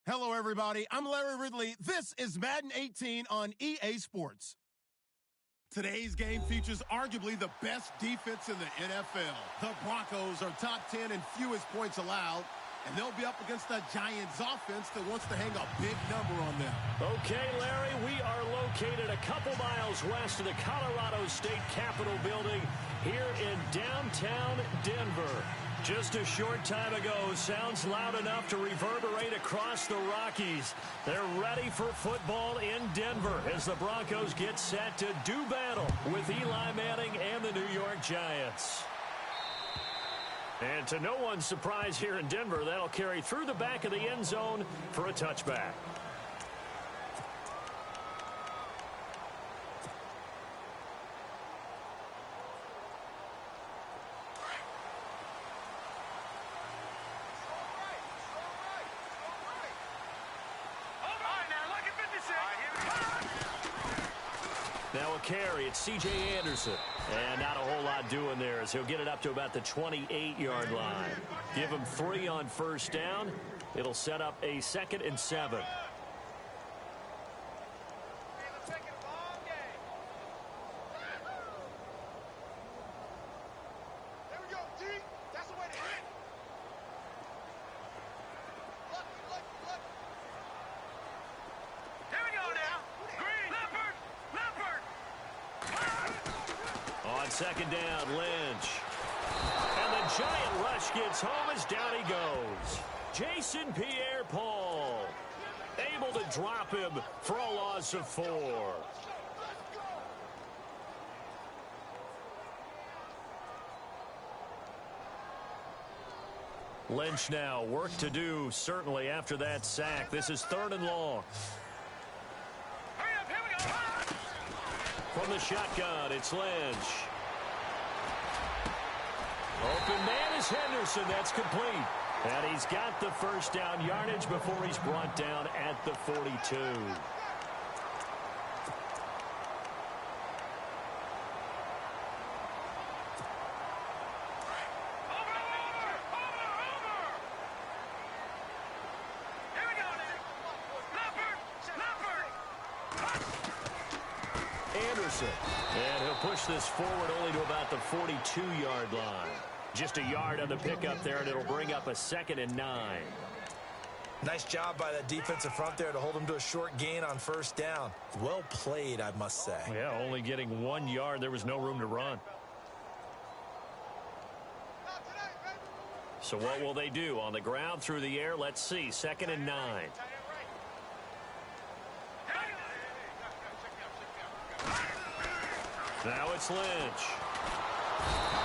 Hello, everybody. I'm Larry Ridley. This is Madden 18 on EA Sports. Today's game features arguably the best defense in the NFL. The Broncos are top 10 in fewest points allowed, and they'll be up against the Giants offense that wants to hang a big number on them. Okay, Larry, we are located a couple miles west of the Colorado State Capitol building here in downtown Denver. Just a short time ago, sounds loud enough to reverberate across the Rockies. They're ready for football in Denver as the Broncos get set to do battle with Eli Manning and the New York Giants. And to no one's surprise here in Denver, that'll carry through the back of the end zone for a touchback. Now a carry, it's C.J. Anderson. And not a whole lot doing there as he'll get it up to about the 28-yard line. Give him 3 on first down. It'll set up a 2nd and 7. Second down, Lynch. And the giant rush gets home as down he goes. Jason Pierre-Paul able to drop him for a loss of 4. Lynch now, work to do certainly after that sack. This is 3rd and long. From the shotgun, it's Lynch. Open man is Henderson. That's complete. And he's got the first down yardage before he's brought down at the 42. Anderson. And he'll push this forward only to about the 42-yard line. Just a yard on the pickup there, and it'll bring up a 2nd and 9. Nice job by that defensive front there to hold him to a short gain on first down. Well played, I must say. Yeah, only getting 1 yard. There was no room to run. So what will they do? On the ground, through the air, let's see. 2nd and 9. Now it's Lynch.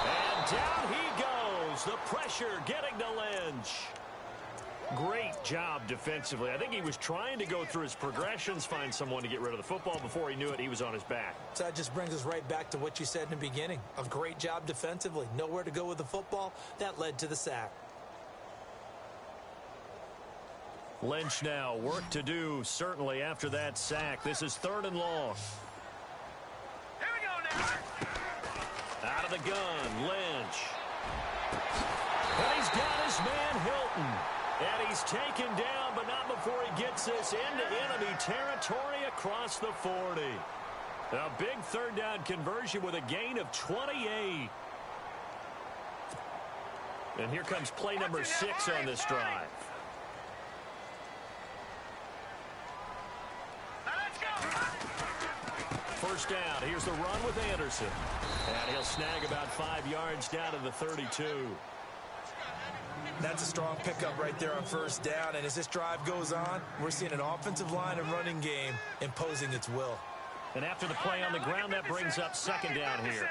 And down he goes. The pressure getting to Lynch. Great job defensively. I think he was trying to go through his progressions, find someone to get rid of the football. Before he knew it, he was on his back. So that just brings us right back to what you said in the beginning. A great job defensively. Nowhere to go with the football. That led to the sack. Lynch now, work to do certainly after that sack. This is 3rd and long. Out of the gun, Lynch. And he's got his man, Hilton. And he's taken down, but not before he gets this into enemy territory across the 40. A big 3rd down conversion with a gain of 28. And here comes play number 6 on this drive. First down. Here's the run with Anderson. And he'll snag about 5 yards down to the 32. That's a strong pickup right there on first down. And as this drive goes on, we're seeing an offensive line and running game imposing its will. And after the play on the ground, that brings up 2nd down here.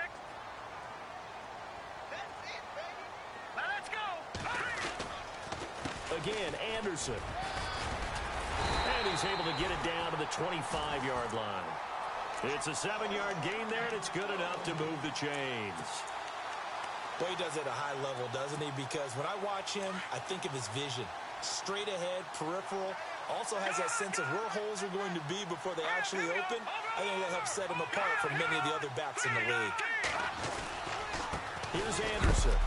Again, Anderson. And he's able to get it down to the 25-yard line. It's a 7-yard gain there, and it's good enough to move the chains. Well, he does it at a high level, doesn't he? Because when I watch him, I think of his vision. Straight ahead, peripheral. Also has that sense of where holes are going to be before they actually open. I think that helps set him apart from many of the other backs in the league. Here's Anderson.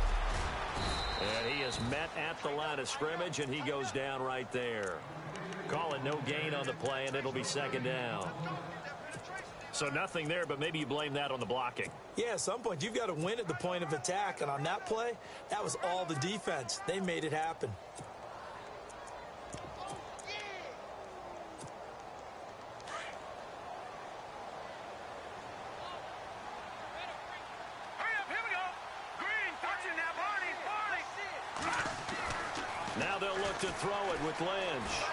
And he is met at the line of scrimmage, and he goes down right there. Call it no gain on the play, and it'll be second down. So nothing there, but maybe you blame that on the blocking. Yeah, at some point, you've got to win at the point of attack. And on that play, that was all the defense. They made it happen. Now they'll look to throw it with Lynch.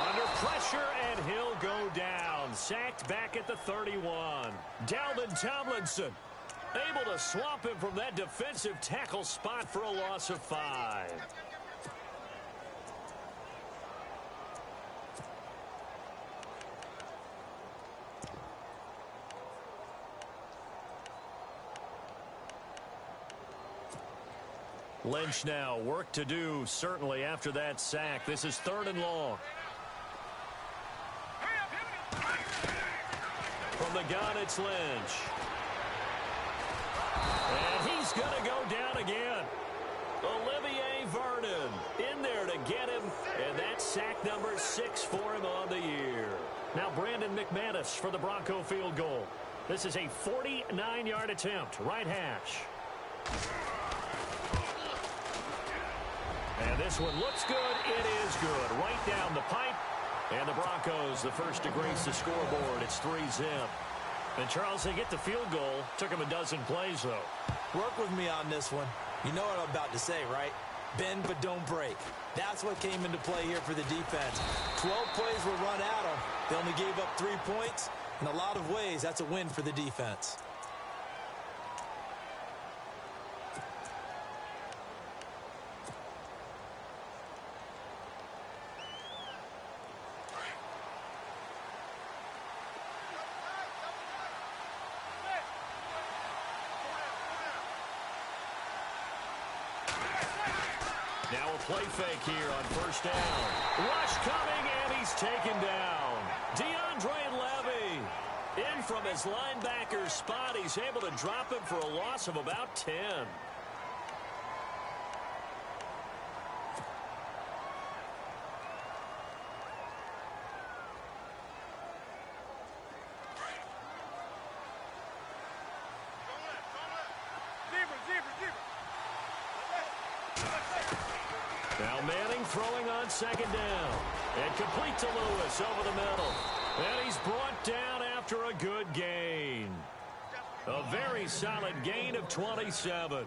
Under pressure, and he'll go down. Sacked back at the 31. Dalvin Tomlinson able to swamp him from that defensive tackle spot for a loss of 5. Lynch now, work to do, certainly, after that sack. This is 3rd and long. From the gun, it's Lynch. And he's going to go down again. Olivier Vernon in there to get him, and that's sack number 6 for him on the year. Now Brandon McManus for the Bronco field goal. This is a 49-yard attempt, right hash. And this one looks good. It is good. Right down the pipe. And the Broncos, the first to grace the scoreboard. It's 3-zip. And, Charles, they get the field goal. Took them a dozen plays, though. Work with me on this one. You know what I'm about to say, right? Bend but don't break. That's what came into play here for the defense. 12 plays were run at them. They only gave up 3 points. In a lot of ways, that's a win for the defense. Now a play fake here on first down. Rush coming, and he's taken down. DeAndre Levy in from his linebacker spot. He's able to drop him for a loss of about 10. Now Manning throwing on second down. And complete to Lewis over the middle. And he's brought down after a good gain. A very solid gain of 27.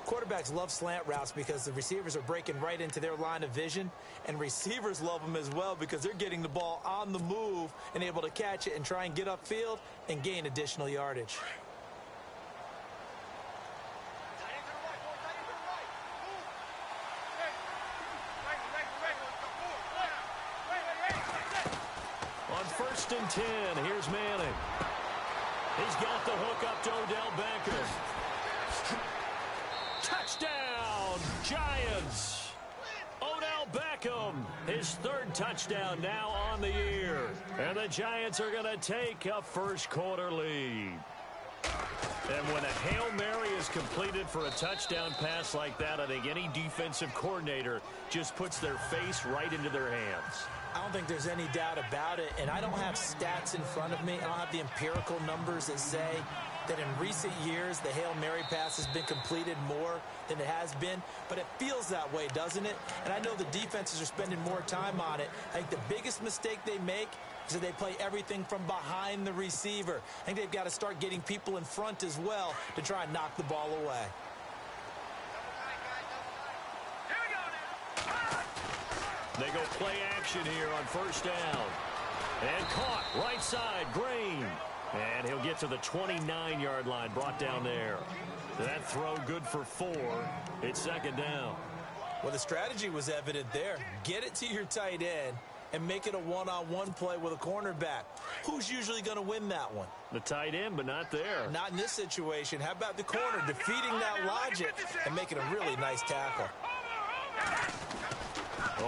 Quarterbacks love slant routes because the receivers are breaking right into their line of vision. And receivers love them as well because they're getting the ball on the move and able to catch it and try and get upfield and gain additional yardage. On 1st and 10, here's Manning. He's got the hook up to Odell Beckham. Touchdown, Giants. Odell Beckham, his 3rd touchdown now on the year. And the Giants are going to take a first-quarter lead. And when a Hail Mary is completed for a touchdown pass like that, I think any defensive coordinator just puts their face right into their hands. I don't think there's any doubt about it, and I don't have stats in front of me. I don't have the empirical numbers that say that in recent years the Hail Mary pass has been completed more than it has been, but it feels that way, doesn't it? And I know the defenses are spending more time on it. I think the biggest mistake they make is that they play everything from behind the receiver. I think they've got to start getting people in front as well to try and knock the ball away. They go play action here on first down. And caught right side, Green. And he'll get to the 29-yard line, brought down there. That throw good for 4. It's second down. Well, the strategy was evident there. Get it to your tight end and make it a one-on-one play with a cornerback. Who's usually going to win that one? The tight end, but not there. Not in this situation. How about the corner defeating that logic and making a really nice tackle?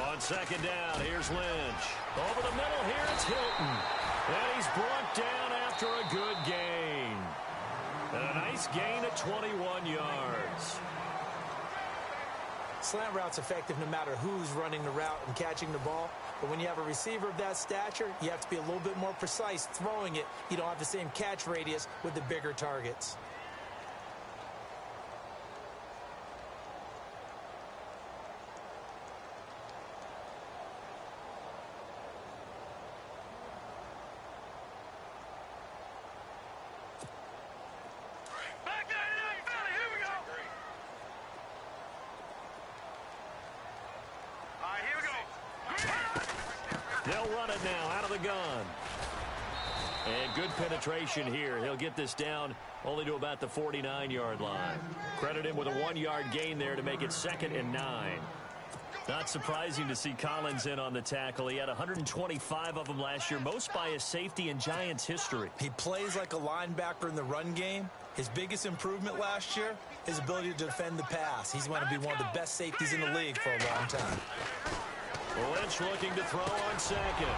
On second down, here's Lynch. Over the middle here, it's Hilton. And he's brought down after a good gain. And a nice gain of 21 yards. Slant route's effective no matter who's running the route and catching the ball. But when you have a receiver of that stature, you have to be a little bit more precise throwing it. You don't have the same catch radius with the bigger targets. They'll run it now out of the gun. And good penetration here. He'll get this down only to about the 49-yard line. Credit him with a 1-yard gain there to make it 2nd and 9. Not surprising to see Collins in on the tackle. He had 125 of them last year, most by a safety in Giants history. He plays like a linebacker in the run game. His biggest improvement last year, his ability to defend the pass. He's going to be one of the best safeties in the league for a long time. Lynch looking to throw on 2nd.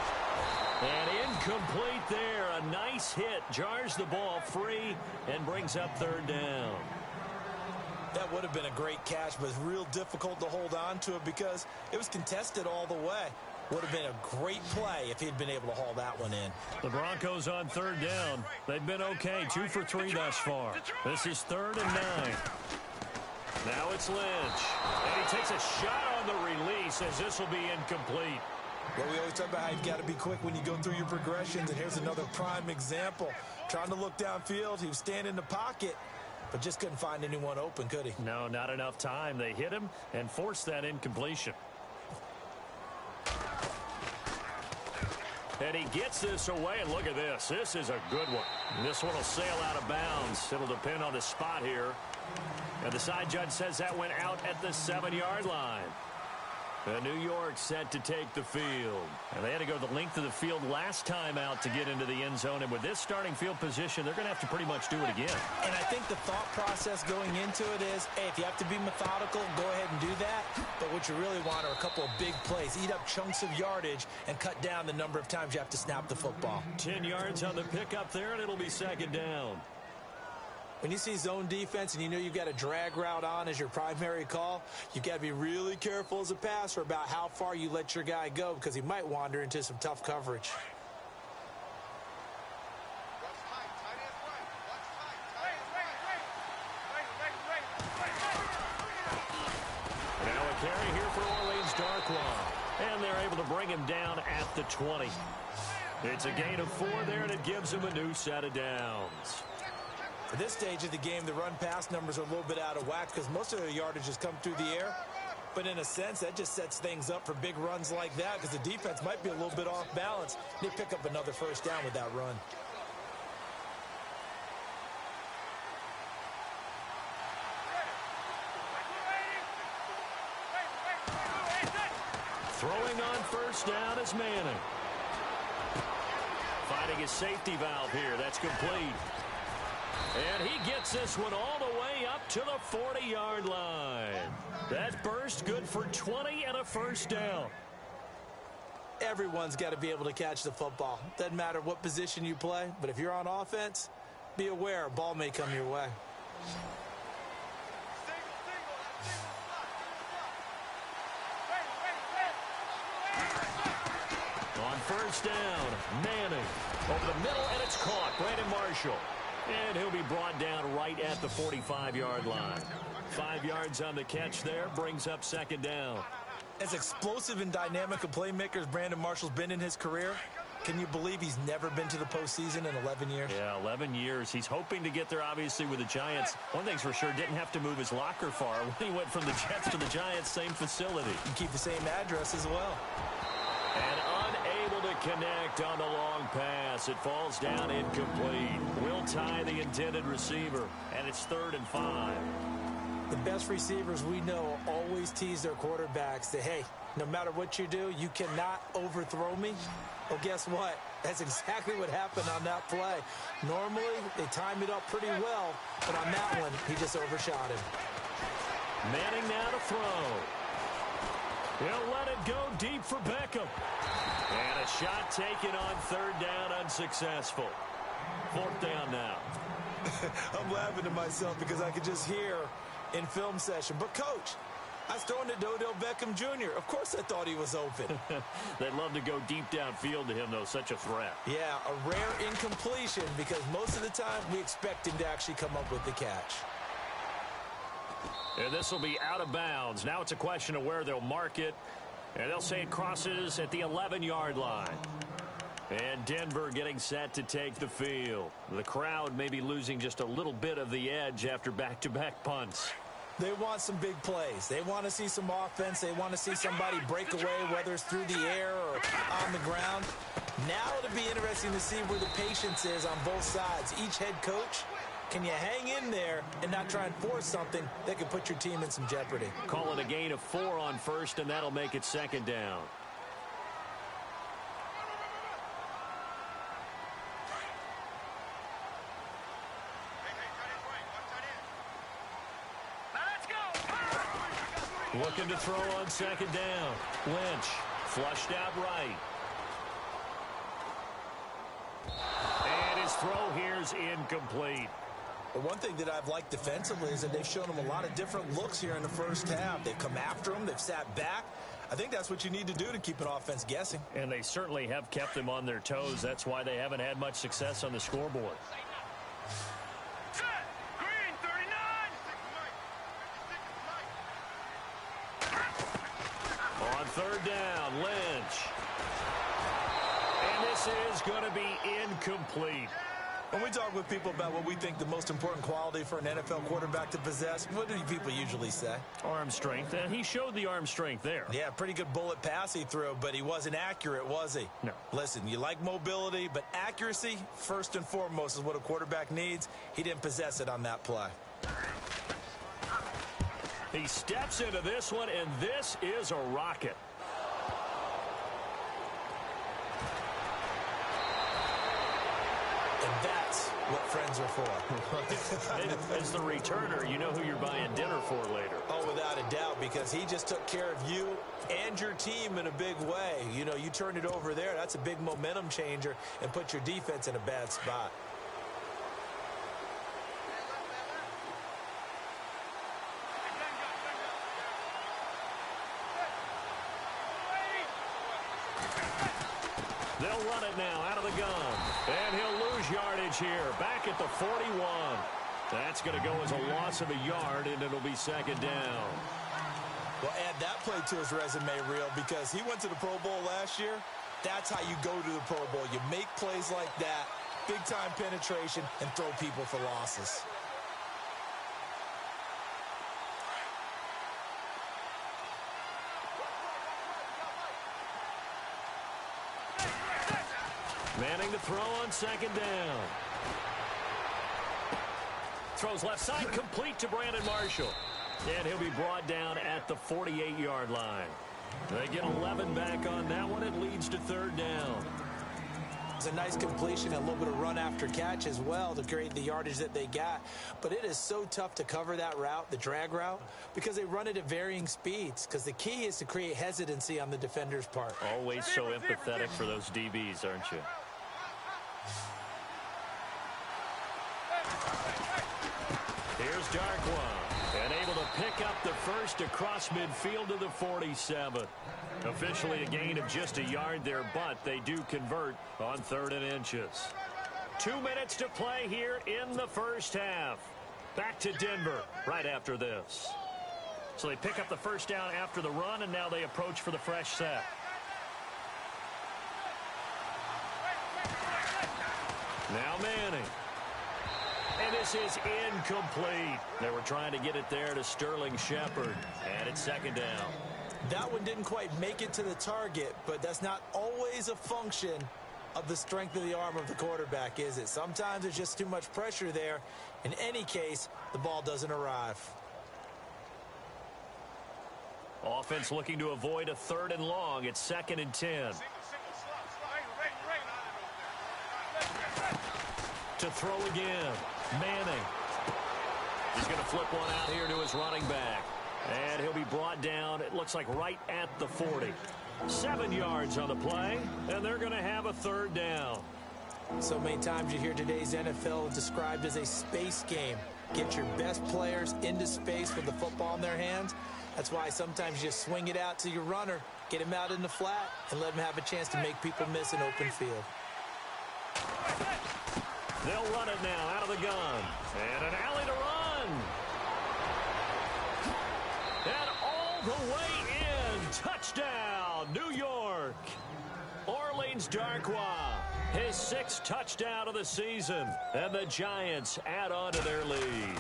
And incomplete there. A nice hit. Jars the ball free and brings up 3rd down. That would have been a great catch, but it's real difficult to hold on to it because it was contested all the way. Would have been a great play if he'd been able to haul that one in. The Broncos on 3rd down. They've been okay. 2 for 3 thus far. This is 3rd and 9. Now it's Lynch. And he takes a shot on the release as this will be incomplete. Well, we always talk about how you've got to be quick when you go through your progressions, and here's another prime example. Trying to look downfield, he was standing in the pocket, but just couldn't find anyone open, could he? No, not enough time. They hit him and forced that incompletion. And he gets this away, and look at this. This is a good one. This one will sail out of bounds. It'll depend on the spot here. And the side judge says that went out at the 7-yard line. And New York set to take the field. And they had to go the length of the field last time out to get into the end zone. And with this starting field position, they're going to have to pretty much do it again. And I think the thought process going into it is, hey, if you have to be methodical, go ahead and do that. But what you really want are a couple of big plays. Eat up chunks of yardage and cut down the number of times you have to snap the football. 10 yards on the pickup there, and it'll be 2nd down. When you see zone defense and you know you've got a drag route on as your primary call, you've got to be really careful as a passer about how far you let your guy go because he might wander into some tough coverage. Now a carry here for Orleans Darkwa. And they're able to bring him down at the 20. It's a gain of 4 there, and it gives him a new set of downs. At this stage of the game, the run-pass numbers are a little bit out of whack because most of their yardage has come through the air. But in a sense, that just sets things up for big runs like that because the defense might be a little bit off balance. They pick up another 1st down with that run. Throwing on 1st down is Manning. Finding his safety valve here. That's complete. And he gets this one all the way up to the 40-yard line. That burst good for 20 and a 1st down. Everyone's got to be able to catch the football. Doesn't matter what position you play, but if you're on offense, be aware a ball may come your way. On 1st down, Manning over the middle, and it's caught. Brandon Marshall. And he'll be brought down right at the 45-yard line. 5 yards on the catch there, brings up 2nd down. As explosive and dynamic a playmaker as Brandon Marshall's been in his career, can you believe he's never been to the postseason in 11 years? Yeah, 11 years. He's hoping to get there, obviously, with the Giants. One thing's for sure, didn't have to move his locker far. When he went from the Jets to the Giants, same facility. You keep the same address as well. And unable to connect on the long pass. It falls down incomplete. Will tie the intended receiver, and it's 3rd and 5. The best receivers we know always tease their quarterbacks that, hey, no matter what you do, you cannot overthrow me. Well, guess what? That's exactly what happened on that play. Normally, they time it up pretty well, but on that one, he just overshot him. Manning now to throw. He'll let it go deep for Beckham. And a shot taken on 3rd down, unsuccessful. 4th down now. I'm laughing to myself because I could just hear in film session. But, Coach, I was throwing to Odell Beckham Jr. Of course I thought he was open. They'd love to go deep downfield to him, though. Such a threat. Yeah, a rare incompletion because most of the time we expect him to actually come up with the catch. And this will be out of bounds. Now it's a question of where they'll mark it. And they'll say it crosses at the 11-yard line. And Denver getting set to take the field. The crowd may be losing just a little bit of the edge after back-to-back punts. They want some big plays. They want to see some offense. They want to see somebody break away, whether it's through the air or on the ground. Now it'll be interesting to see where the patience is on both sides. Each head coach, can you hang in there and not try and force something that could put your team in some jeopardy? Call it a gain of 4 on first, and that'll make it second down. Looking to throw on second down. Lynch flushed out right. And his throw here's incomplete. The one thing that I've liked defensively is that they've shown him a lot of different looks here in the first half. They've come after him. They've sat back. I think that's what you need to do to keep an offense guessing. And they certainly have kept them on their toes. That's why they haven't had much success on the scoreboard. On third down, Lynch. And this is going to be incomplete. When we talk with people about what we think the most important quality for an NFL quarterback to possess, what do people usually say? Arm strength, and he showed the arm strength there. Yeah, pretty good bullet pass he threw, but he wasn't accurate, was he? No. Listen, you like mobility, but accuracy, first and foremost, is what a quarterback needs. He didn't possess it on that play. He steps into this one, and this is a rocket. And that's what friends are for. As the returner, you know who you're buying dinner for later. Oh, without a doubt, because he just took care of you and your team in a big way. You know, you turned it over there. That's a big momentum changer and put your defense in a bad spot. They'll run it now out of the gun. And he'll lose yardage here. Back at the 41. That's going to go as a loss of a yard, and it'll be second down. Well, add that play to his resume reel because he went to the Pro Bowl last year. That's how you go to the Pro Bowl. You make plays like that, big-time penetration, and throw people for losses. Manning to throw on second down. Throws left side, complete to Brandon Marshall. And he'll be brought down at the 48-yard line. They get 11 back on that one. It leads to third down. It's a nice completion, a little bit of run after catch as well to create the yardage that they got. But it is so tough to cover that route, the drag route, because they run it at varying speeds. Because the key is to create hesitancy on the defender's part. Always so empathetic for those DBs, aren't you? Here's Darkwa, and able to pick up the first across midfield to the 47. Officially a gain of just a yard there, but they do convert on 3rd and inches. 2 minutes to play here in the first half. Back to Denver right after this. So they pick up the first down after the run, and now they approach for the fresh set. Now Manning. And this is incomplete. They were trying to get it there to Sterling Shepard. And it's second down. That one didn't quite make it to the target, but that's not always a function of the strength of the arm of the quarterback, is it? Sometimes there's just too much pressure there. In any case, the ball doesn't arrive. Offense looking to avoid a 3rd and long. It's 2nd and 10. To throw again. Manning. He's going to flip one out here to his running back. And he'll be brought down, it looks like right at the 40. 7 yards on the play, and they're going to have a 3rd down. So many times you hear today's NFL described as a space game. Get your best players into space with the football in their hands. That's why sometimes you just swing it out to your runner, get him out in the flat, and let him have a chance to make people miss an open field. They'll run it now out of the gun. And an alley to run. And all the way in. Touchdown, New York. Orleans Darkwa, his 6th touchdown of the season. And the Giants add on to their lead.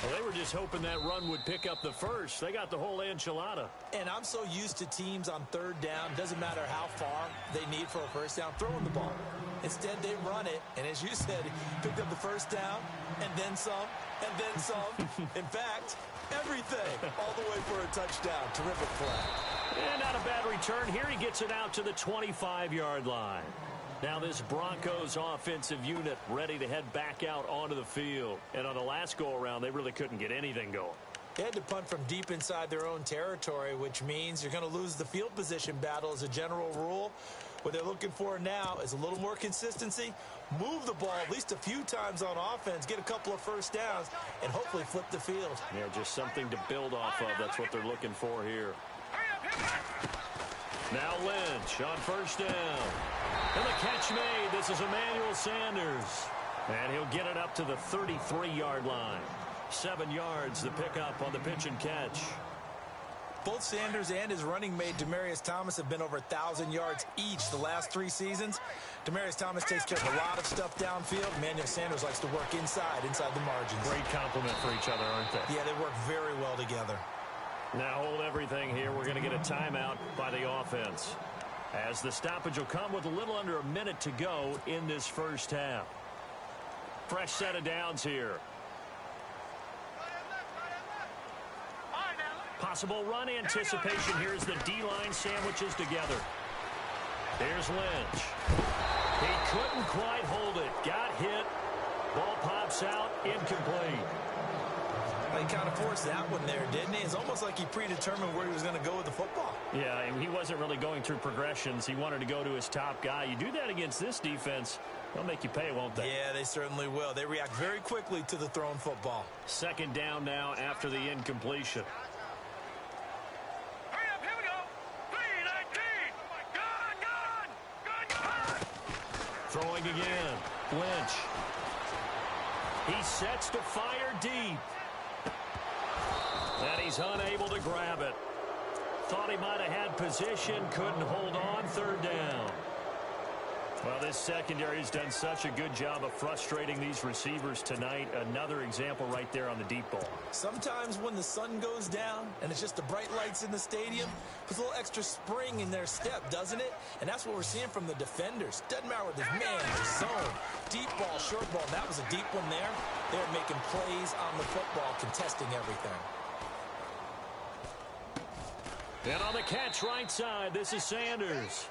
Well, they were just hoping that run would pick up the first. They got the whole enchilada. And I'm so used to teams on 3rd down, doesn't matter how far they need for a first down, throwing the ball. Instead, they run it, and as you said, picked up the first down, and then some, and then some. In fact, everything, all the way for a touchdown. Terrific play. And not a bad return here. He gets it out to the 25-yard line. Now this Broncos offensive unit ready to head back out onto the field. And on the last go-around, they really couldn't get anything going. They had to punt from deep inside their own territory, which means you're going to lose the field position battle as a general rule. What they're looking for now is a little more consistency, move the ball at least a few times on offense, get a couple of first downs, and hopefully flip the field. Yeah, just something to build off of. That's what they're looking for here. Now Lynch on first down. And the catch made. This is Emmanuel Sanders. And he'll get it up to the 33-yard line. 7 yards the pickup on the pitch and catch. Both Sanders and his running mate, Demaryius Thomas, have been over 1,000 yards each the last 3 seasons. Demaryius Thomas takes care of a lot of stuff downfield. Emmanuel Sanders likes to work inside the margins. Great compliment for each other, aren't they? Yeah, they work very well together. Now hold everything here. We're going to get a timeout by the offense, as the stoppage will come with a little under a minute to go in this first half. Fresh set of downs here. Possible run anticipation here as the D-line sandwiches together. Here's Lynch. He couldn't quite hold it. Got hit. Ball pops out. Incomplete. He kind of forced that one there, didn't he? It's almost like he predetermined where he was going to go with the football. Yeah, he wasn't really going through progressions. He wanted to go to his top guy. You do that against this defense, they'll make you pay, won't they? Yeah, they certainly will. They react very quickly to the thrown football. 2nd down now after the incompletion. Hurry up, here we go. 3-19. Gun. Throwing again. Lynch. He sets to fire deep. And he's unable to grab it. Thought he might have had position, couldn't hold on. 3rd down. Well, this secondary has done such a good job of frustrating these receivers tonight. Another example right there on the deep ball. Sometimes when the sun goes down and it's just the bright lights in the stadium, puts a little extra spring in their step, doesn't it? And that's what we're seeing from the defenders. Doesn't matter whether there's man or zone, deep ball, short ball. That was a deep one there. They're making plays on the football, contesting everything. And on the catch right side, this is Sanders.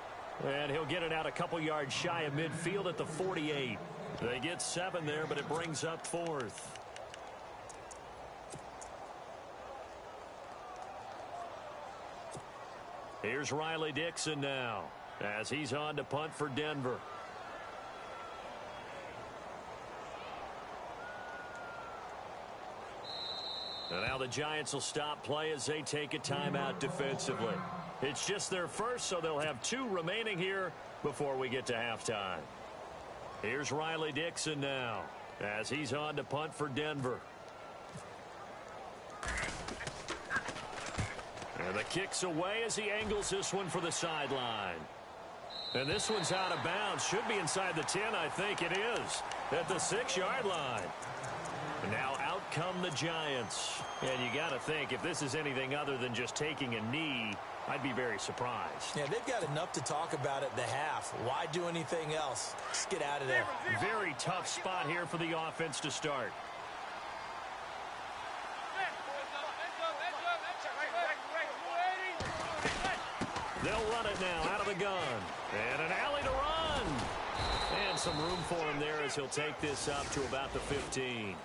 And he'll get it out a couple yards shy of midfield at the 48. They get 7 there, but it brings up 4th. Here's Riley Dixon now, as he's on to punt for Denver. And now the Giants will stop play as they take a timeout defensively. It's just their first, so they'll have 2 remaining here before we get to halftime. Here's Riley Dixon now, as he's on to punt for Denver. And the kick's away as he angles this one for the sideline. And this one's out of bounds. Should be inside the 10, I think it is. At the 6-yard line. And now out come the Giants. And you got to think, if this is anything other than just taking a knee, I'd be very surprised. Yeah, they've got enough to talk about at the half. Why do anything else? Just get out of there. Very tough spot here for the offense to start. They'll run it now out of the gun. And an alley to run. And some room for him there as he'll take this up to about the 15.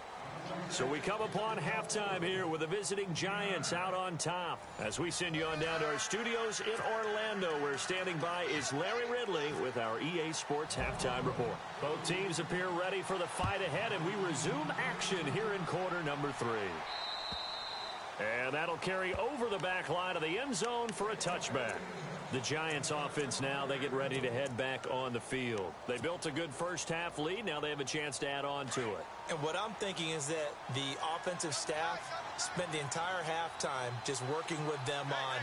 So we come upon halftime here with the visiting Giants out on top. As we send you on down to our studios in Orlando, where standing by is Larry Ridley with our EA Sports Halftime Report. Both teams appear ready for the fight ahead, and we resume action here in quarter number 3. And that'll carry over the back line of the end zone for a touchback. The Giants offense now, they get ready to head back on the field. They built a good first-half lead. Now they have a chance to add on to it. And what I'm thinking is that the offensive staff spent the entire halftime just working with them on,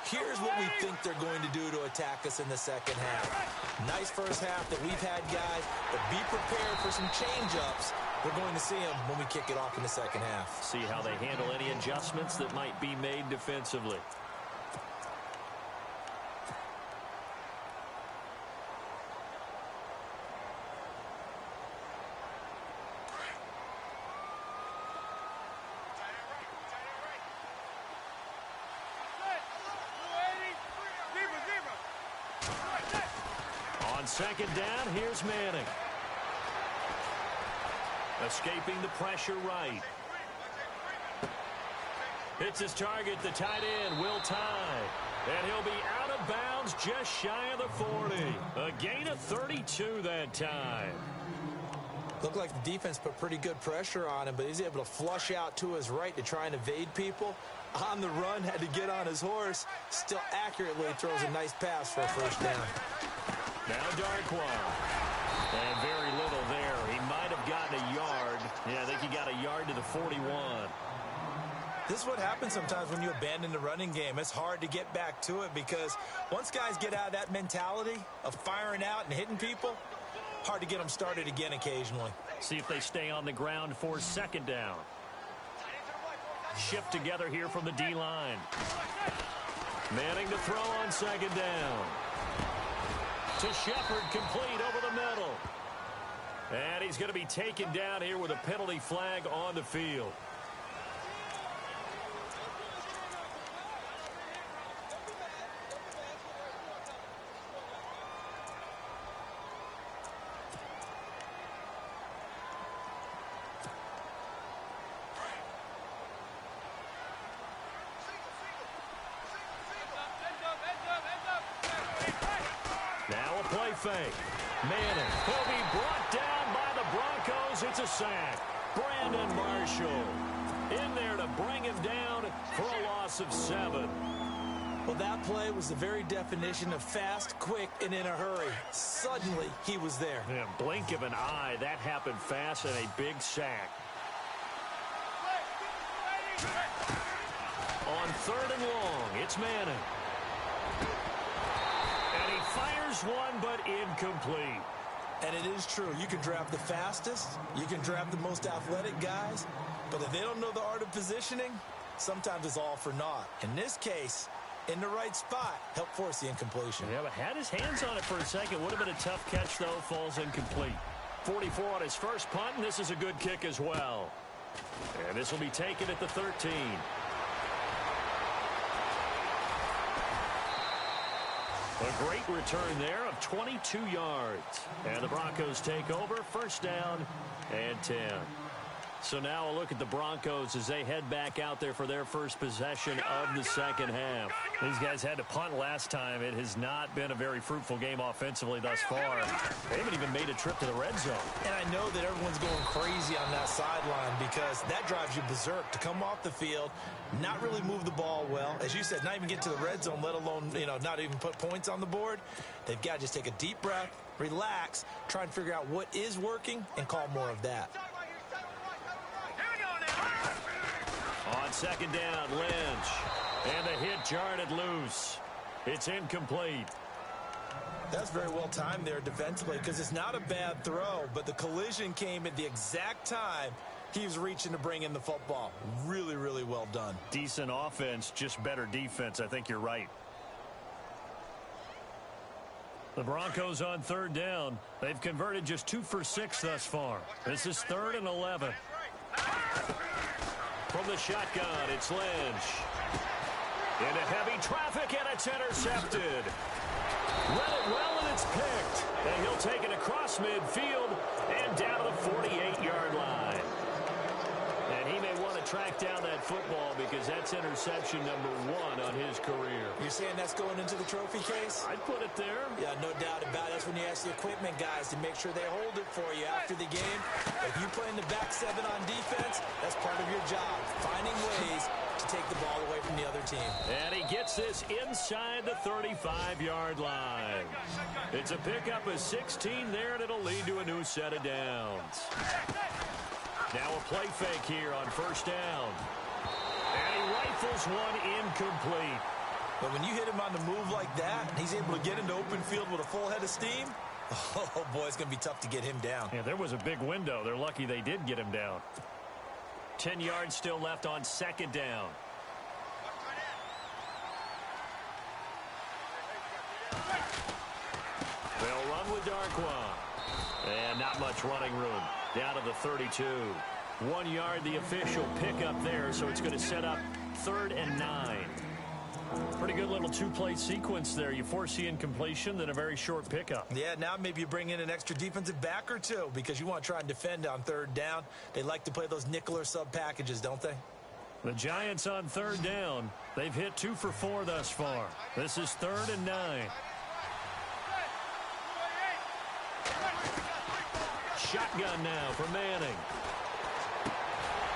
here's what we think they're going to do to attack us in the second half. Nice first half that we've had, guys, but be prepared for some change-ups. We're going to see them when we kick it off in the second half. See how they handle any adjustments that might be made defensively. On second down, here's Manning. Escaping the pressure right. Hits his target, the tight end, Will Tye. And he'll be out of bounds just shy of the 40. A gain of 32 that time. Looked like the defense put pretty good pressure on him, but he's able to flush out to his right to try and evade people. On the run, had to get on his horse. Still accurately throws a nice pass for a first down. Now Darkwan. And very little there. He might have gotten a yard. Yeah, I think he got a yard to the 41. This is what happens sometimes when you abandon the running game. It's hard to get back to it because once guys get out of that mentality of firing out and hitting people, hard to get them started again occasionally. See if they stay on the ground for second down. Shift together here from the D-line. Manning to throw on second down. To Shepard, complete over the middle. And he's going to be taken down here with a penalty flag on the field. Fake. Manning will be brought down by the Broncos. It's a sack. Brandon Marshall in there to bring him down for a loss of 7. Well, that play was the very definition of fast, quick, and in a hurry. Suddenly, he was there. Yeah, blink of an eye. That happened fast and a big sack. On third and long, it's Manning. Fires one, but incomplete. And it is true. You can draft the fastest. You can draft the most athletic guys. But if they don't know the art of positioning, sometimes it's all for naught. In this case, in the right spot, helped force the incompletion. Yeah, but had his hands on it for a second. Would have been a tough catch, though. Falls incomplete. 44 on his first punt, and this is a good kick as well. And this will be taken at the 13. A great return there of 22 yards. And the Broncos take over, first down and 10. So now a look at the Broncos as they head back out there for their first possession of the second half. These guys had to punt last time. It has not been a very fruitful game offensively thus far. They haven't even made a trip to the red zone. And I know that everyone's going crazy on that sideline because that drives you berserk to come off the field, not really move the ball well. As you said, not even get to the red zone, let alone, not even put points on the board. They've got to just take a deep breath, relax, try and figure out what is working, and call more of that. On second down, Lynch. And the hit jarred loose. It's incomplete. That's very well timed there defensively because it's not a bad throw, but the collision came at the exact time he was reaching to bring in the football. Really, really well done. Decent offense, just better defense. I think you're right. The Broncos on third down. They've converted just 2 for 6 thus far. This is 3rd and 11. From the shotgun, it's Lynch. Into heavy traffic, and it's intercepted. Read it well, and it's picked. And he'll take it across midfield and down to the 48-yard line. And he may want to track down that football because that's interception number 1 on his career. You're saying that's going into the trophy case? I'd put it there. Yeah, no doubt about it. That's when you ask the equipment guys to make sure they hold it for you after the game. If you play in the back 7 on defense, that's part of your job. Finding ways to to take the ball away from the other team. And he gets this inside the 35-yard line. It's a pickup of 16 there, and it'll lead to a new set of downs. Now a play fake here on first down. And he rifles one incomplete. But when you hit him on the move like that, he's able to get into open field with a full head of steam. Oh, boy, it's going to be tough to get him down. Yeah, there was a big window. They're lucky they did get him down. 10 yards still left on second down. They'll run with Darkwa. And not much running room. Down to the 32. 1 yard, the official pickup there, so it's going to set up 3rd and 9. Pretty good little two-play sequence there. You force the incompletion, then a very short pickup. Yeah, now maybe you bring in an extra defensive back or two because you want to try and defend on 3rd down. They like to play those nickel or sub packages, don't they? The Giants on 3rd down. They've hit 2 for 4 thus far. This is 3rd and 9. Shotgun now for Manning.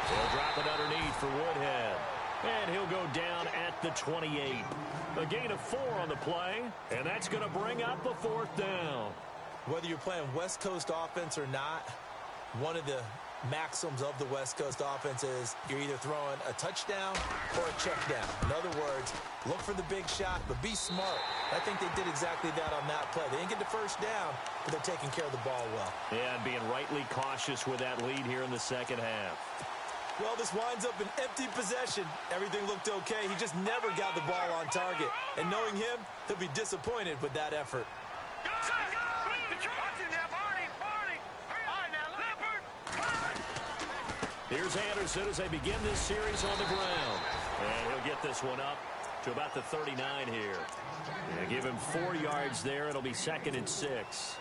He'll drop it underneath for Woodhead. And he'll go down at the 28. A gain of 4 on the play, and that's going to bring up a 4th down. Whether you're playing West Coast offense or not, one of the maxims of the West Coast offense is you're either throwing a touchdown or a check down. In other words, look for the big shot, but be smart. I think they did exactly that on that play. They didn't get the first down, but they're taking care of the ball well. Yeah, and being rightly cautious with that lead here in the second half. Well, this winds up an empty possession. Everything looked okay. He just never got the ball on target. And knowing him, he'll be disappointed with that effort. Here's Anderson as they begin this series on the ground. And he'll get this one up to about the 39 here. Yeah, give him 4 yards there. It'll be 2nd and 6.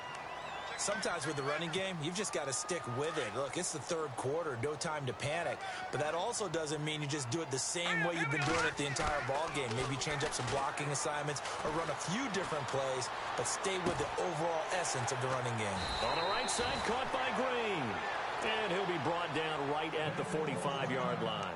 Sometimes with the running game, you've just got to stick with it. Look, it's the 3rd quarter, no time to panic. But that also doesn't mean you just do it the same way you've been doing it the entire ball game. Maybe change up some blocking assignments or run a few different plays, but stay with the overall essence of the running game. On the right side, caught by Green. And he'll be brought down right at the 45-yard line.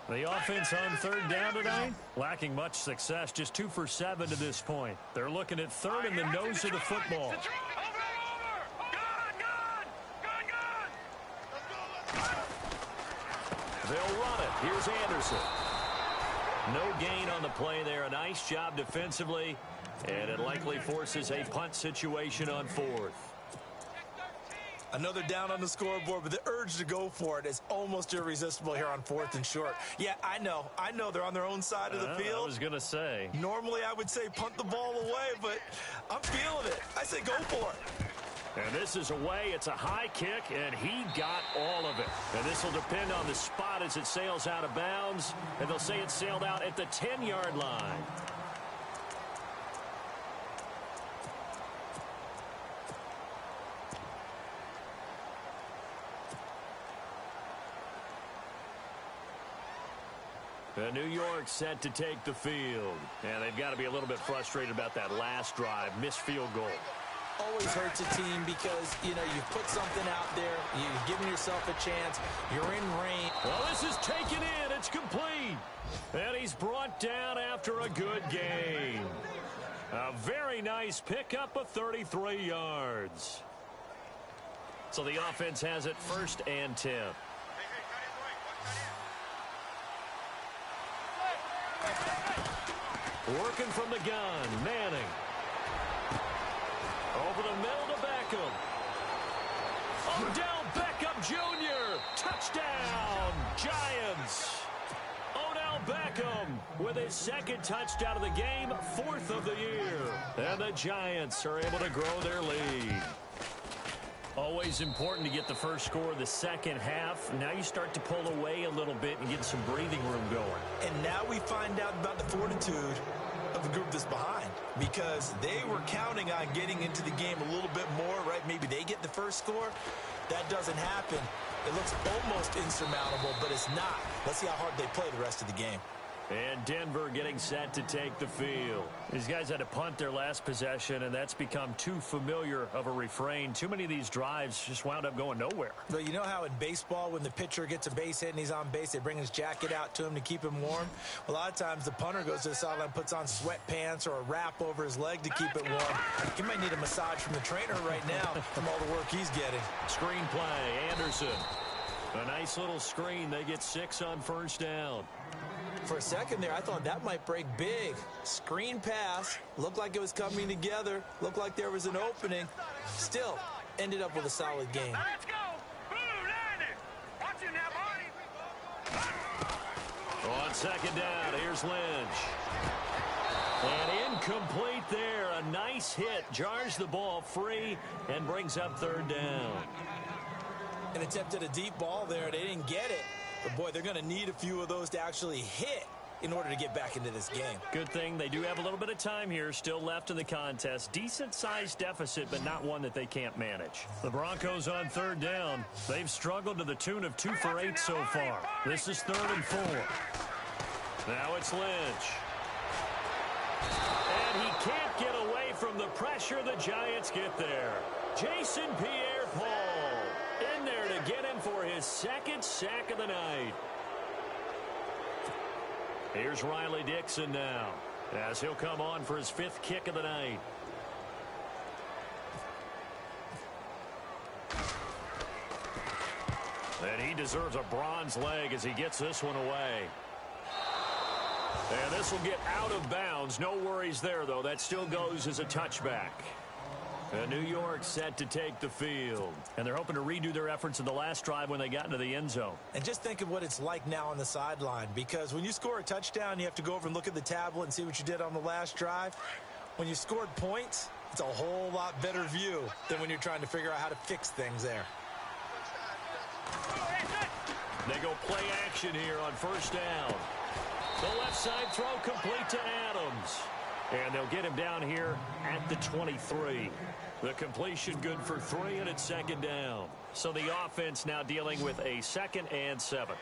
The offense on 3rd down tonight, lacking much success, just 2 for 7 to this point. They're looking at 3rd in the nose of the football. They'll run it. Here's Anderson. No gain on the play there. A nice job defensively, and it likely forces a punt situation on 4th. Another down on the scoreboard, but the urge to go for it is almost irresistible here on 4th and short. Yeah, I know they're on their own side of the field. I was going to say. Normally I would say punt the ball away, but I'm feeling it. I say go for it. And this is away. It's a high kick, and he got all of it. And this will depend on the spot as it sails out of bounds, and they'll say it sailed out at the 10-yard line. New York set to take the field. And they've got to be a little bit frustrated about that last drive. Missed field goal. Always hurts a team because, you put something out there. You've given yourself a chance. You're in range. Well, this is taken in. It's complete. And he's brought down after a good game. A very nice pickup of 33 yards. So the offense has it 1st and 10. Working from the gun, Manning. Over the middle to Beckham. Odell Beckham Jr. Touchdown, Giants. Odell Beckham with his 2nd touchdown of the game, 4th of the year. And the Giants are able to grow their lead. Always important to get the first score of the second half. Now you start to pull away a little bit and get some breathing room going. And now we find out about the fortitude of the group that's behind, because they were counting on getting into the game a little bit more, right? Maybe they get the first score. That doesn't happen. It looks almost insurmountable, but it's not. Let's see how hard they play the rest of the game. And Denver getting set to take the field. These guys had to punt their last possession, and that's become too familiar of a refrain. Too many of these drives just wound up going nowhere. But you know how in baseball, when the pitcher gets a base hit and he's on base, they bring his jacket out to him to keep him warm? A lot of times the punter goes to the sideline, puts on sweatpants or a wrap over his leg to keep it warm. He might need a massage from the trainer right now from all the work he's getting. Screen play, Anderson. A nice little screen. They get 6 on first down. For a second there, I thought that might break big. Screen pass. Looked like it was coming together. Looked like there was an opening. Still, ended up with a solid game. Let's go. Blue Lightning. Watch it now, buddy. On second down, here's Lynch. And incomplete there. A nice hit. Jars the ball free and brings up third down. An attempt at a deep ball there. They didn't get it. But, boy, they're going to need a few of those to actually hit in order to get back into this game. Good thing they do have a little bit of time here still left in the contest. Decent-sized deficit, but not one that they can't manage. The Broncos on third down. They've struggled to the tune of 2 for 8 so far. This is 3rd and 4. Now it's Lynch. And he can't get away from the pressure. The Giants get there. Jason Pierre-Paul in there to get him for his 2nd sack of the night. Here's Riley Dixon now as he'll come on for his 5th kick of the night. And he deserves a bronze leg as he gets this one away. And this will get out of bounds. No worries there, though. That still goes as a touchback. And New York set to take the field. And they're hoping to redo their efforts in the last drive when they got into the end zone. And just think of what it's like now on the sideline, because when you score a touchdown, you have to go over and look at the tablet and see what you did on the last drive. When you scored points, it's a whole lot better view than when you're trying to figure out how to fix things there. They go play action here on first down. The left side throw complete to Adams. And they'll get him down here at the 23. The completion good for 3, and it's 2nd down. So the offense now dealing with a 2nd and 7.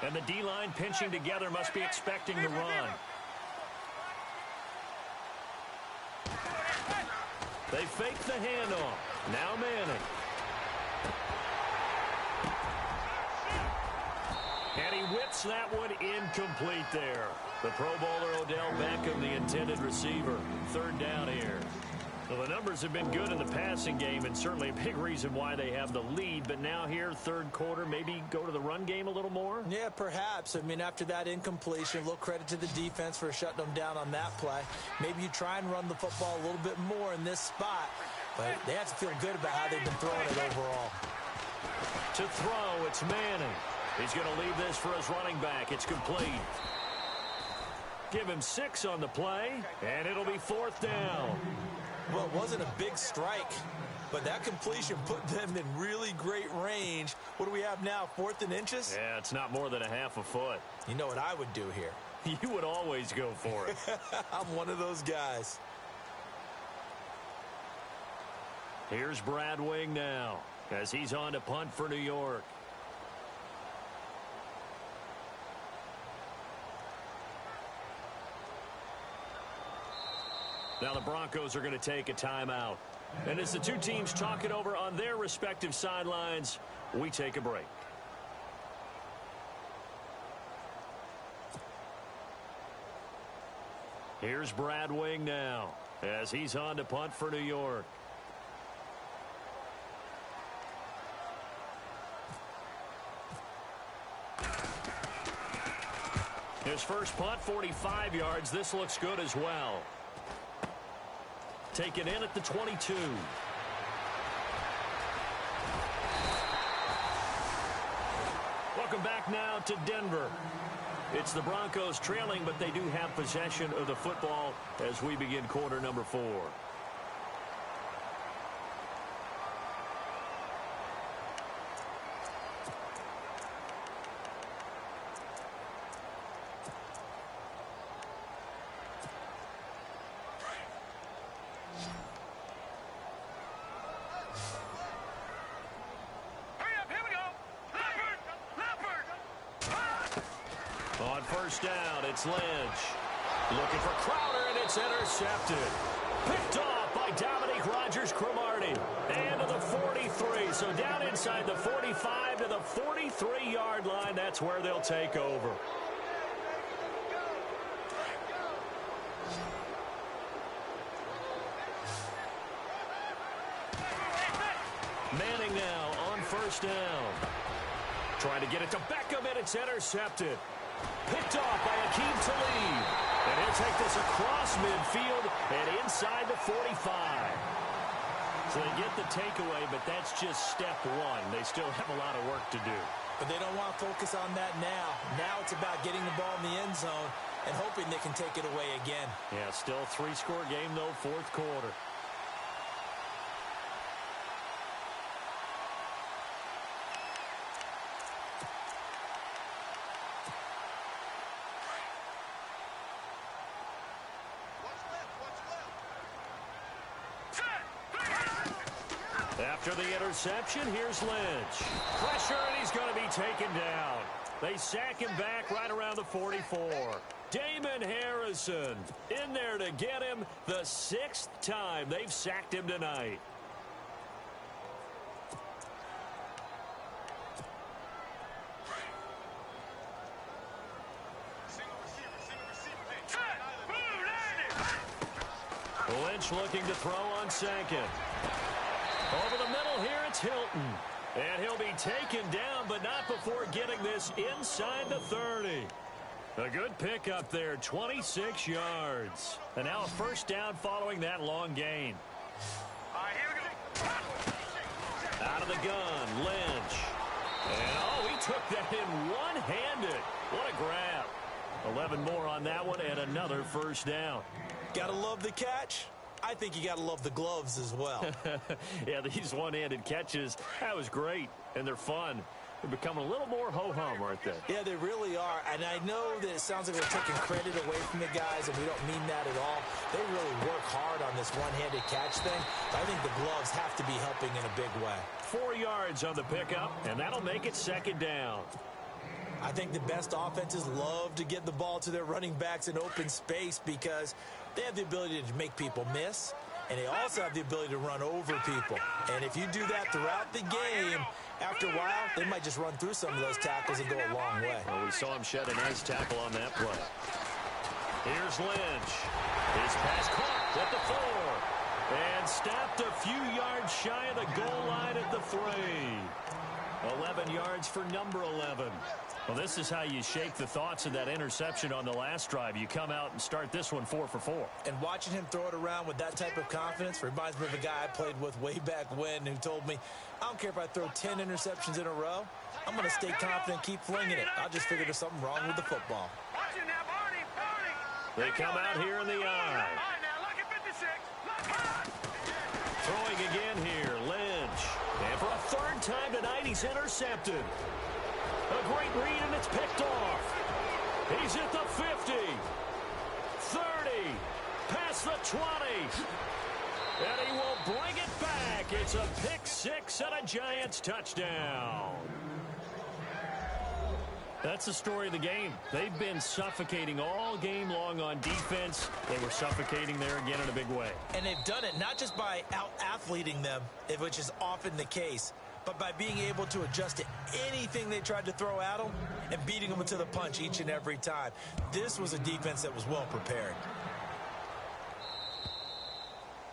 And the D-line pinching together must be expecting the run. They fake the handoff. Now Manning. And he whips that one incomplete there. The Pro Bowler Odell Beckham, the intended receiver. 3rd down here. Well, the numbers have been good in the passing game, and certainly a big reason why they have the lead. But now here, 3rd quarter, maybe go to the run game a little more? Yeah, perhaps. I mean, after that incompletion, a little credit to the defense for shutting them down on that play. Maybe you try and run the football a little bit more in this spot. But they have to feel good about how they've been throwing it overall. To throw, it's Manning. He's going to leave this for his running back. It's complete. Give him 6 on the play, and it'll be 4th down. Well, it wasn't a big strike, but that completion put them in really great range. What do we have now, 4th and inches? Yeah, it's not more than a half a foot. You know what I would do here? You would always go for it. I'm one of those guys. Here's Brad Wing now as he's on to punt for New York. Now the Broncos are going to take a timeout. And as the two teams talk it over on their respective sidelines, we take a break. Here's Brad Wing now as he's on to punt for New York. His first punt, 45 yards. This looks good as well. Taken in at the 22. Welcome back now to Denver. It's the Broncos trailing, but they do have possession of the football as we begin quarter number 4. first down. It's Lynch. Looking for Crowder, and it's intercepted. Picked off by Dominique Rodgers-Cromartie. And to the 43. So down inside the 45 to the 43-yard line. That's where they'll take over. Manning now on first down. Trying to get it to Beckham, and it's intercepted. Picked off by Akeem Talib. And he'll take this across midfield and inside the 45. So they get the takeaway, but that's just step one. They still have a lot of work to do. But they don't want to focus on that now. Now it's about getting the ball in the end zone and hoping they can take it away again. Yeah, still a 3-score game, though, fourth quarter. After the interception, here's Lynch. Pressure, and he's going to be taken down. They sack him back right around the 44. Damon Harrison in there to get him the 6th time they've sacked him tonight. Lynch looking to throw on second. Over the middle here, it's Hilton. And he'll be taken down, but not before getting this inside the 30. A good pickup there, 26 yards. And now a first down following that long gain. All right, here we go. Out of the gun, Lynch. And, oh, he took that in one-handed. What a grab. 11 more on that one and another first down. Gotta love the catch. I think you got to love the gloves as well. Yeah, these one-handed catches, that was great, and they're fun. They're becoming a little more ho-hum, aren't they? Yeah, they really are. And I know that it sounds like we're taking credit away from the guys, and we don't mean that at all. They really work hard on this one-handed catch thing. But I think the gloves have to be helping in a big way. 4 yards on the pickup, and that'll make it second down. I think the best offenses love to get the ball to their running backs in open space because they have the ability to make people miss, and they also have the ability to run over people. And if you do that throughout the game, after a while, they might just run through some of those tackles and go a long way. Well, we saw him shed a nice tackle on that play. Here's Lynch. His pass caught at the 4. And stopped a few yards shy of the goal line at the 3. 11 yards for number 11. Well, this is how you shake the thoughts of that interception on the last drive. You come out and start this one 4 for 4. And watching him throw it around with that type of confidence reminds me of a guy I played with way back when who told me, I don't care if I throw 10 interceptions in a row. I'm going to stay confident, keep flinging it. I'll just figure there's something wrong with the football. They come out here in the eye. Throwing again here, Lynch. And for a third time tonight, he's intercepted. A great read, and it's picked off. He's at the 50, 30, past the 20. And he will bring it back. It's a pick 6 and a Giants touchdown. That's the story of the game. They've been suffocating all game long on defense. They were suffocating there again in a big way. And they've done it not just by out-athleting them, which is often the case, but by being able to adjust to anything they tried to throw at them and beating them to the punch each and every time. This was a defense that was well prepared.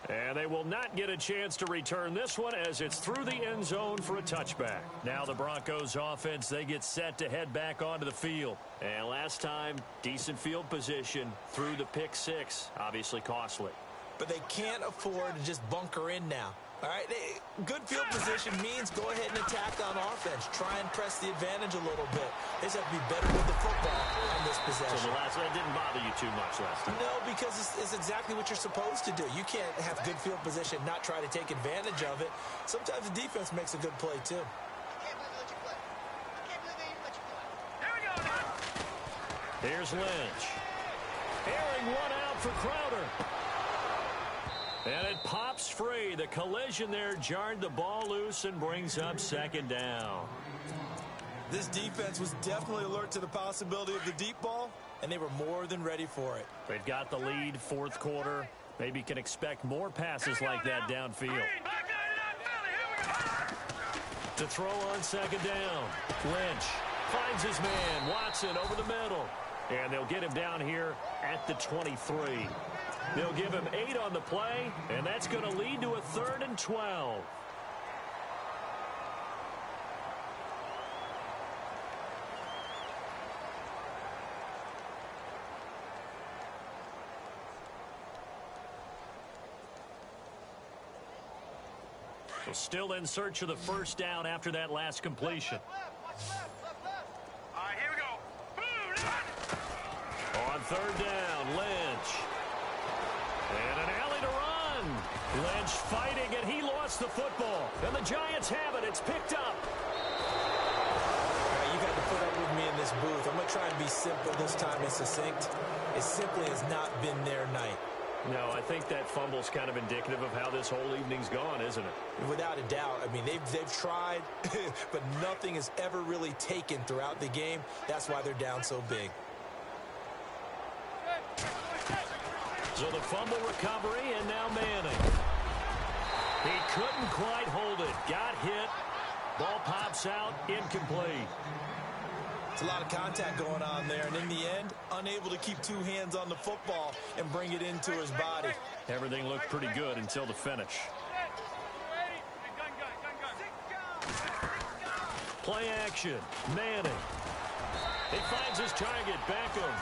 And they will not get a chance to return this one as it's through the end zone for a touchback. Now the Broncos offense, they get set to head back onto the field. And last time, decent field position through the pick 6. Obviously costly. But they can't afford to just bunker in now. All right, good field position means go ahead and attack on offense. Try and press the advantage a little bit. They just have to be better with the football on this possession. So the last one didn't bother you too much last time? No, because it's exactly what you're supposed to do. You can't have good field position, not try to take advantage of it. Sometimes the defense makes a good play, too. Here's Lynch. Airing one out for Crowder. And it pops free. The collision there jarred the ball loose and brings up second down. This defense was definitely alert to the possibility of the deep ball, and they were more than ready for it. They've got the lead, fourth quarter. Maybe can expect more passes like that downfield. To throw on second down. Lynch finds his man. Watson over the middle. And they'll get him down here at the 23. They'll give him 8 on the play, and that's going to lead to a 3rd and 12. So still in search of the first down after that last completion. All right, here we go. Boom! On third down, Lynch. And an alley to run. Lynch fighting, and he lost the football. And the Giants have it. It's picked up. You got to put up with me in this booth. I'm going to try and be simple this time and succinct. It simply has not been their night. No, I think that fumble's kind of indicative of how this whole evening's gone, isn't it? Without a doubt. I mean, they've tried, but nothing is ever really taken throughout the game. That's why they're down so big. So the fumble recovery, and now Manning. He couldn't quite hold it. Got hit. Ball pops out, incomplete. It's a lot of contact going on there, and in the end, unable to keep 2 hands on the football and bring it into his body. Everything looked pretty good until the finish. Play action. Manning. He finds his target. Beckham.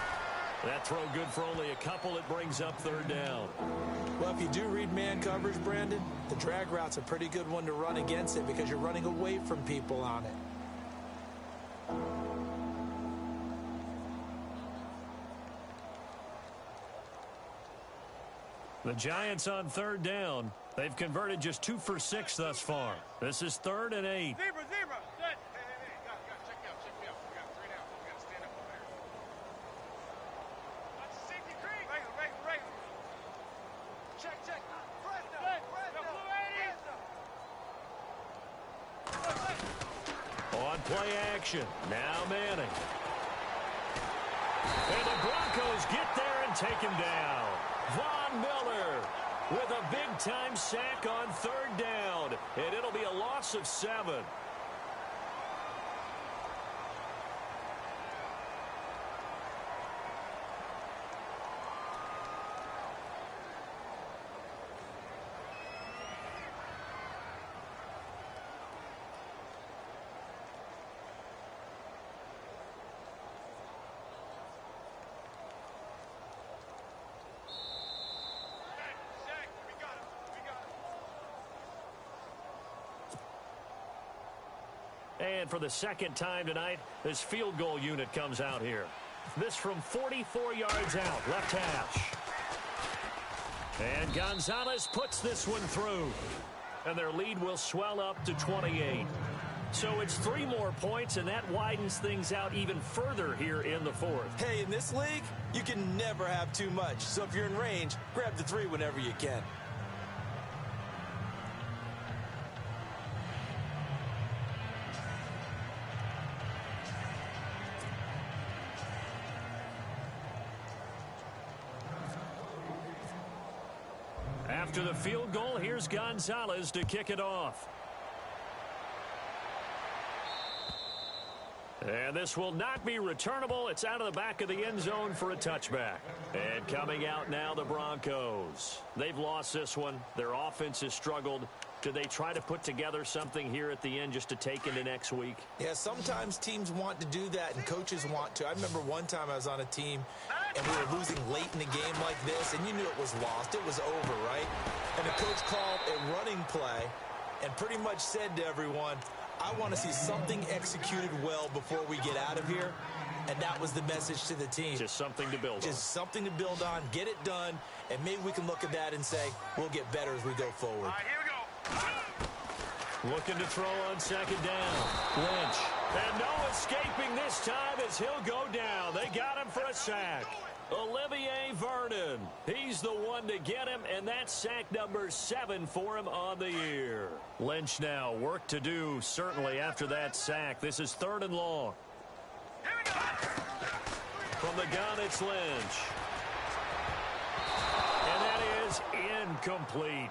That throw good for only a couple. It brings up 3rd down. Well, if you do read man coverage, Brandon, the drag route's a pretty good one to run against it because you're running away from people on it. The Giants on 3rd down. They've converted just 2 for 6 thus far. This is 3rd and 8. Zebra. Hey, check me out. We got 3 down. We got to stand up over there. Watch the safety creep. Right. Check. On play action. Now Manning. And the Broncos get there and take him down. Von Miller with a big-time sack on 3rd down. And it'll be a loss of 7. And for the second time tonight, this field goal unit comes out here. This from 44 yards out, left hash. And Gonzalez puts this one through. And their lead will swell up to 28. So it's 3 more points, and that widens things out even further here in the 4th. Hey, in this league, you can never have too much. So if you're in range, grab the 3 whenever you can. After the field goal, here's Gonzalez to kick it off. And this will not be returnable. It's out of the back of the end zone for a touchback. And coming out now, the Broncos. They've lost this one. Their offense has struggled. Do they try to put together something here at the end just to take into next week? Yeah, sometimes teams want to do that and coaches want to. I remember one time I was on a team and we were losing late in the game like this, and you knew it was lost. It was over, right? And the coach called a running play and pretty much said to everyone, I want to see something executed well before we get out of here. And that was the message to the team. Just something to build on. Just something to build on, get it done, and maybe we can look at that and say, we'll get better as we go forward. All right, here we go. Looking to throw on second down. Lynch. And no escaping this time as he'll go down. They got him for a sack. Olivier Vernon. He's the one to get him, and that's sack number 7 for him on the year. Lynch now, work to do, certainly after that sack. This is 3rd and long. Here we go. From From the gun, it's Lynch. And that is incomplete.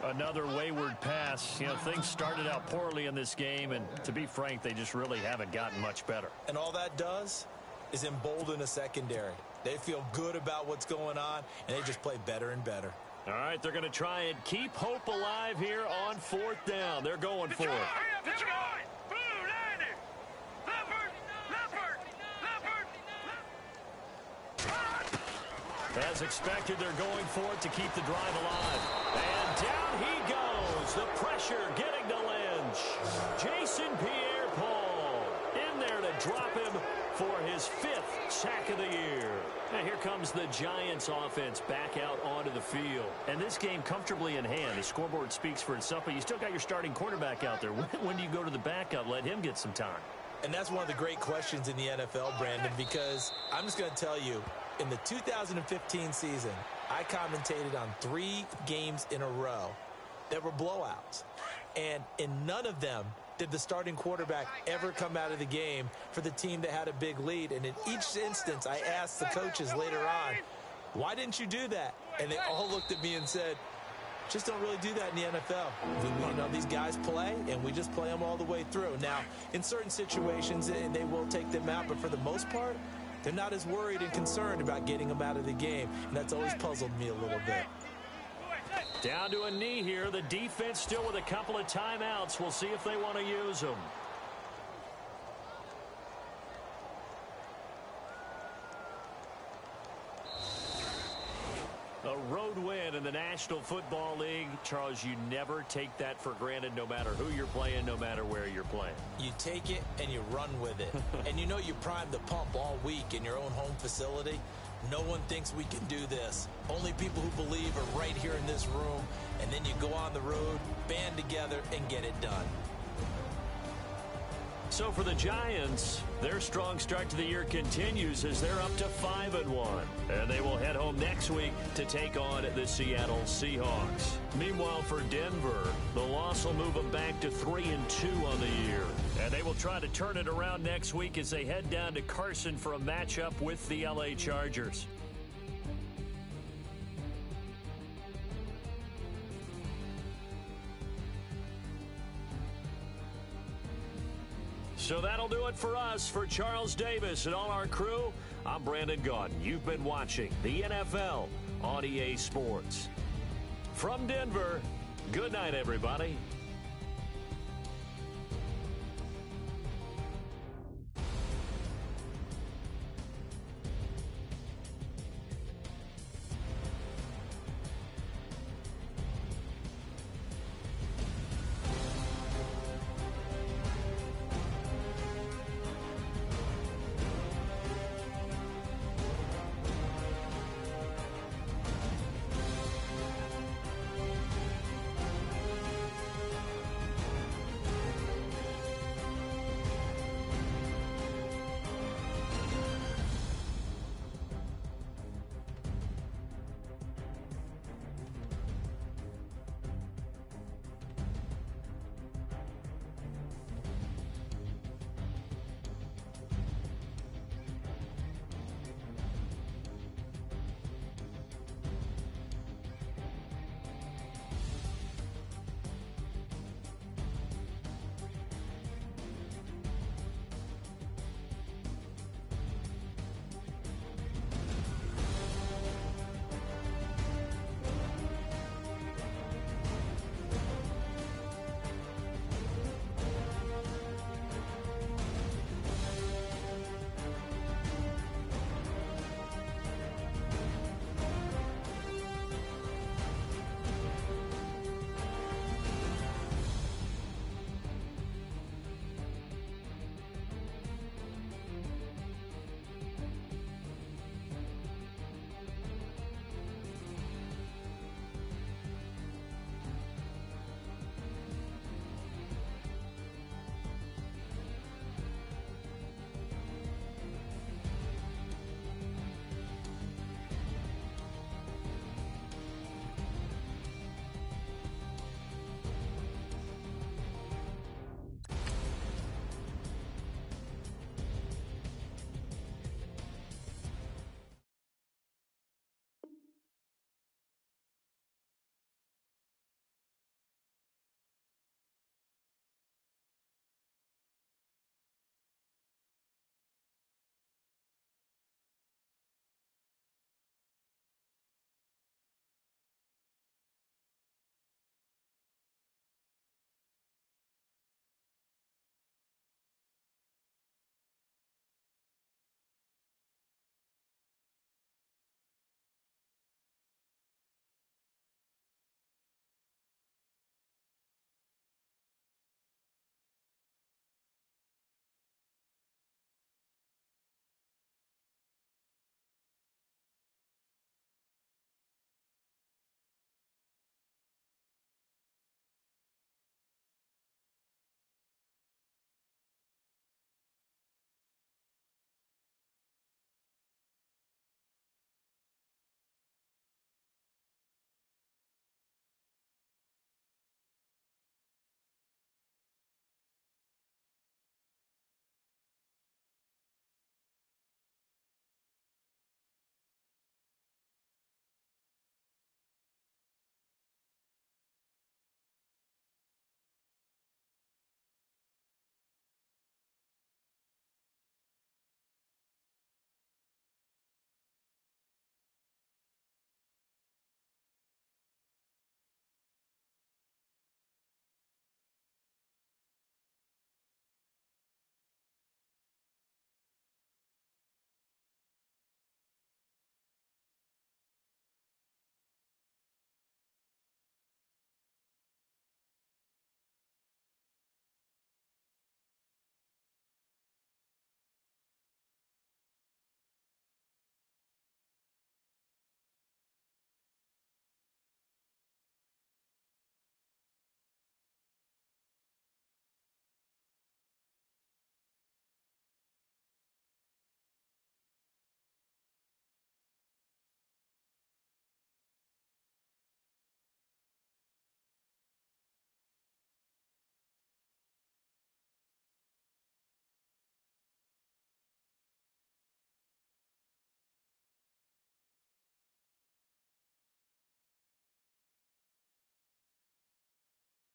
Another wayward pass. You know, things started out poorly in this game, and to be frank, they just really haven't gotten much better. And all that does is embolden a secondary. They feel good about what's going on, and they just play better and better. All right, they're going to try and keep hope alive here on 4th down. They're going for it. As expected, they're going for it to keep the drive alive. And down he goes. The pressure getting to Lynch. Jason Pierre-Paul in there to drop him for his 5th sack of the year. And here comes the Giants offense back out onto the field. And this game comfortably in hand. The scoreboard speaks for itself, but you still got your starting quarterback out there. When do you go to the backup? Let him get some time. And that's one of the great questions in the NFL, Brandon, because I'm just going to tell you, in the 2015 season, I commentated on 3 games in a row that were blowouts. And in none of them did the starting quarterback ever come out of the game for the team that had a big lead. And in each instance, I asked the coaches later on, why didn't you do that? And they all looked at me and said, just don't really do that in the NFL. You know, these guys play, and we just play them all the way through. Now, in certain situations, they will take them out, but for the most part, they're not as worried and concerned about getting them out of the game, and that's always puzzled me a little bit. Down to a knee here. The defense still with a couple of timeouts. We'll see if they want to use them. A road win in the National Football League. Charles, you never take that for granted, no matter who you're playing, no matter where you're playing. You take it and you run with it. And you know you primed the pump all week in your own home facility. No one thinks we can do this. Only people who believe are right here in this room. And then you go on the road, band together, and get it done. So for the Giants, their strong start to the year continues as they're up to 5-1. And they will head home next week to take on the Seattle Seahawks. Meanwhile, for Denver, the loss will move them back to 3-2 on the year. And they will try to turn it around next week as they head down to Carson for a matchup with the LA Chargers. So that'll do it for us. For Charles Davis and all our crew, I'm Brandon Gaudin. You've been watching the NFL on EA Sports. From Denver, good night, everybody.